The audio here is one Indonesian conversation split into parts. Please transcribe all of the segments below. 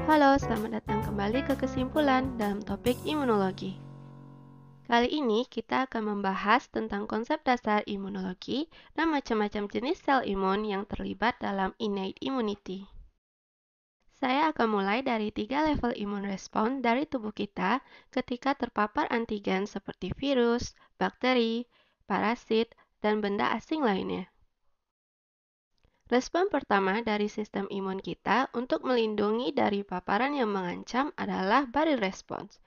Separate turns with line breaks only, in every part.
Halo, selamat datang kembali ke kesimpulan dalam topik imunologi. Kali ini kita akan membahas tentang konsep dasar imunologi dan macam-macam jenis sel imun yang terlibat dalam innate immunity. Saya akan mulai dari 3 level imun respon dari tubuh kita ketika terpapar antigen seperti virus, bakteri, parasit, dan benda asing lainnya. Respon pertama dari sistem imun kita untuk melindungi dari paparan yang mengancam adalah barrier response.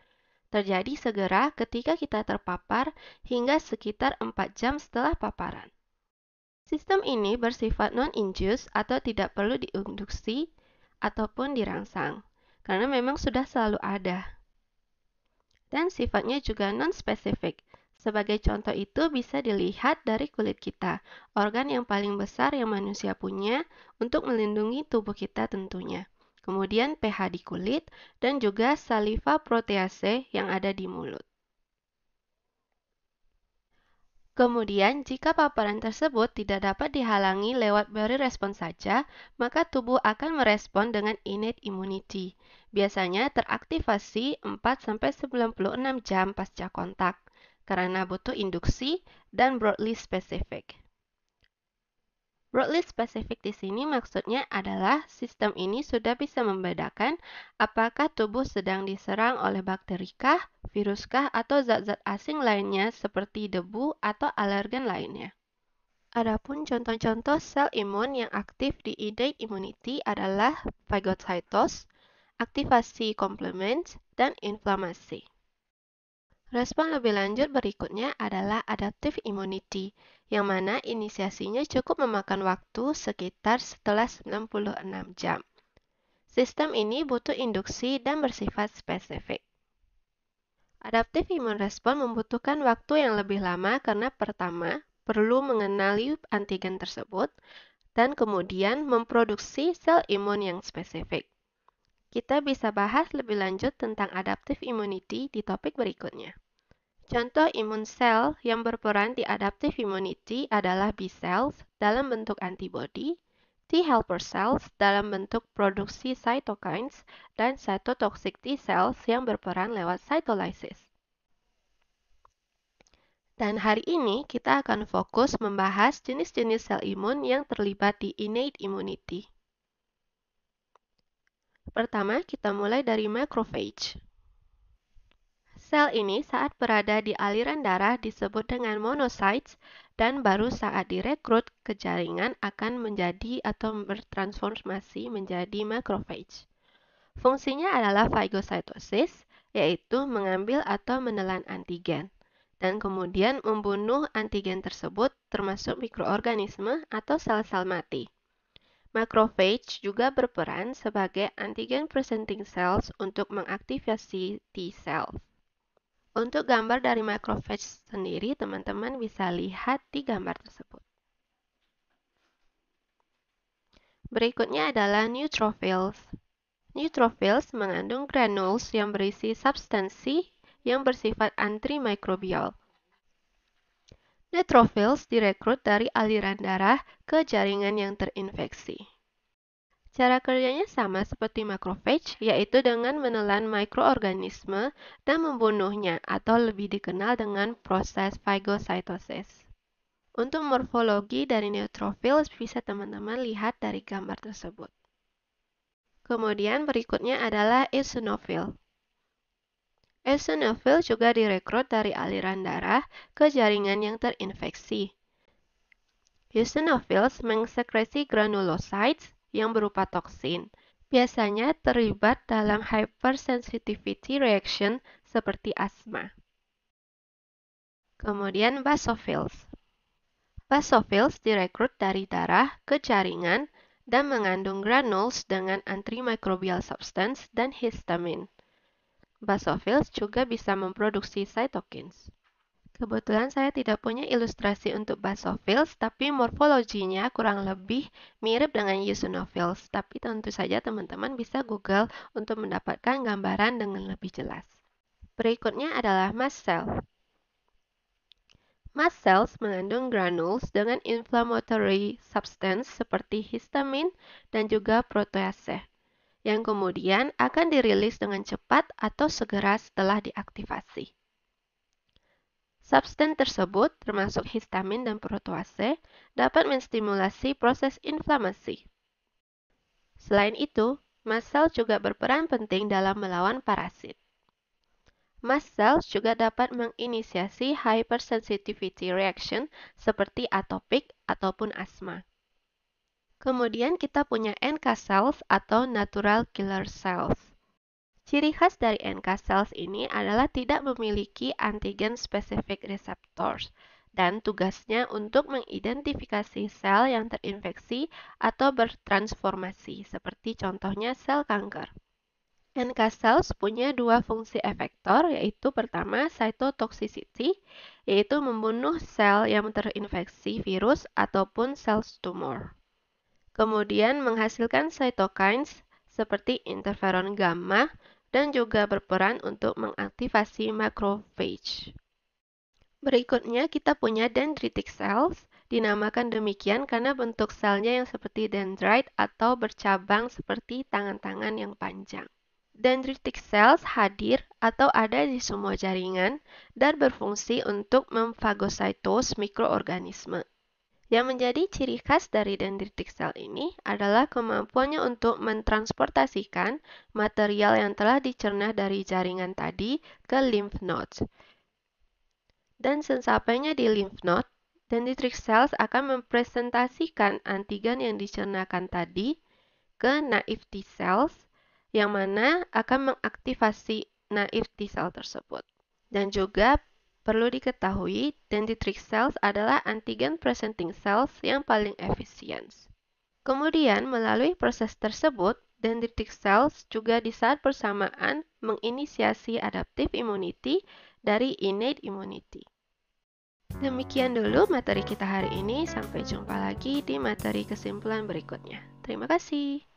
Terjadi segera ketika kita terpapar hingga sekitar 4 jam setelah paparan. Sistem ini bersifat non-induce atau tidak perlu diinduksi ataupun dirangsang, karena memang sudah selalu ada. Dan sifatnya juga non-spesifik. Sebagai contoh itu bisa dilihat dari kulit kita, organ yang paling besar yang manusia punya untuk melindungi tubuh kita tentunya. Kemudian pH di kulit dan juga saliva protease yang ada di mulut. Kemudian, jika paparan tersebut tidak dapat dihalangi lewat barrier respons saja, maka tubuh akan merespon dengan innate immunity. Biasanya teraktivasi 4-96 jam pasca kontak, karena butuh induksi dan broadly specific. Broadly specific di sini maksudnya adalah sistem ini sudah bisa membedakan apakah tubuh sedang diserang oleh bakterikah, viruskah, atau zat-zat asing lainnya seperti debu atau alergen lainnya. Adapun contoh-contoh sel imun yang aktif di innate immunity adalah phagocytos, aktivasi komplement, dan inflamasi. Respon lebih lanjut berikutnya adalah adaptive immunity, yang mana inisiasinya cukup memakan waktu sekitar setelah 96 jam. Sistem ini butuh induksi dan bersifat spesifik. Adaptive immune response membutuhkan waktu yang lebih lama karena pertama, perlu mengenali antigen tersebut, dan kemudian memproduksi sel imun yang spesifik. Kita bisa bahas lebih lanjut tentang adaptive immunity di topik berikutnya. Contoh imun sel yang berperan di adaptive immunity adalah B cells dalam bentuk antibodi, T helper cells dalam bentuk produksi cytokines, dan cytotoxic T cells yang berperan lewat cytolysis. Dan hari ini kita akan fokus membahas jenis-jenis sel imun yang terlibat di innate immunity. Pertama, kita mulai dari macrophage. Sel ini saat berada di aliran darah disebut dengan monocytes dan baru saat direkrut ke jaringan akan menjadi atau bertransformasi menjadi macrophage. Fungsinya adalah phagocytosis, yaitu mengambil atau menelan antigen, dan kemudian membunuh antigen tersebut termasuk mikroorganisme atau sel-sel mati. Macrophage juga berperan sebagai antigen presenting cells untuk mengaktifasi T cells. Untuk gambar dari macrophage sendiri, teman-teman bisa lihat di gambar tersebut. Berikutnya adalah neutrophils. Neutrophils mengandung granules yang berisi substansi yang bersifat antimikrobial. Neutrophils direkrut dari aliran darah ke jaringan yang terinfeksi. Cara kerjanya sama seperti macrophage, yaitu dengan menelan mikroorganisme dan membunuhnya atau lebih dikenal dengan proses phagocytosis. Untuk morfologi dari neutrophils bisa teman-teman lihat dari gambar tersebut. Kemudian berikutnya adalah eosinophil. Eosinofil juga direkrut dari aliran darah ke jaringan yang terinfeksi. Eosinophils mengsekresi granulocytes yang berupa toksin. Biasanya terlibat dalam hypersensitivity reaction seperti asma. Kemudian basophils. Basophils direkrut dari darah ke jaringan dan mengandung granules dengan antimicrobial substance dan histamin. Basophils juga bisa memproduksi cytokines. Kebetulan saya tidak punya ilustrasi untuk basophils, tapi morfologinya kurang lebih mirip dengan eosinophils. Tapi tentu saja teman-teman bisa Google untuk mendapatkan gambaran dengan lebih jelas. Berikutnya adalah mast cell. Mast cells mengandung granules dengan inflammatory substance seperti histamin dan juga protease. yang kemudian akan dirilis dengan cepat atau segera setelah diaktifasi. Substan tersebut, termasuk histamin dan protease, dapat menstimulasi proses inflamasi. Selain itu, mast cell juga berperan penting dalam melawan parasit. Mast cells juga dapat menginisiasi hypersensitivity reaction seperti atopik ataupun asma. Kemudian kita punya NK cells atau natural killer cells. Ciri khas dari NK cells ini adalah tidak memiliki antigen specific receptors dan tugasnya untuk mengidentifikasi sel yang terinfeksi atau bertransformasi, seperti contohnya sel kanker. NK cells punya dua fungsi efektor, yaitu pertama cytotoxicity, yaitu membunuh sel yang terinfeksi virus ataupun sel tumor. Kemudian menghasilkan cytokines seperti interferon gamma dan juga berperan untuk mengaktifasi macrophage. Berikutnya kita punya dendritic cells, dinamakan demikian karena bentuk selnya yang seperti dendrite atau bercabang seperti tangan-tangan yang panjang. Dendritic cells hadir atau ada di semua jaringan dan berfungsi untuk memfagositose mikroorganisme. Yang menjadi ciri khas dari dendritic cell ini adalah kemampuannya untuk mentransportasikan material yang telah dicerna dari jaringan tadi ke lymph nodes. Dan sesampainya di lymph node, dendritic cells akan mempresentasikan antigen yang dicernakan tadi ke naive T cells, yang mana akan mengaktifasi naive T cell tersebut. Dan juga perlu diketahui, dendritic cells adalah antigen presenting cells yang paling efisien. Kemudian, melalui proses tersebut, dendritic cells juga di saat bersamaan menginisiasi adaptive immunity dari innate immunity. Demikian dulu materi kita hari ini, sampai jumpa lagi di materi kesimpulan berikutnya. Terima kasih.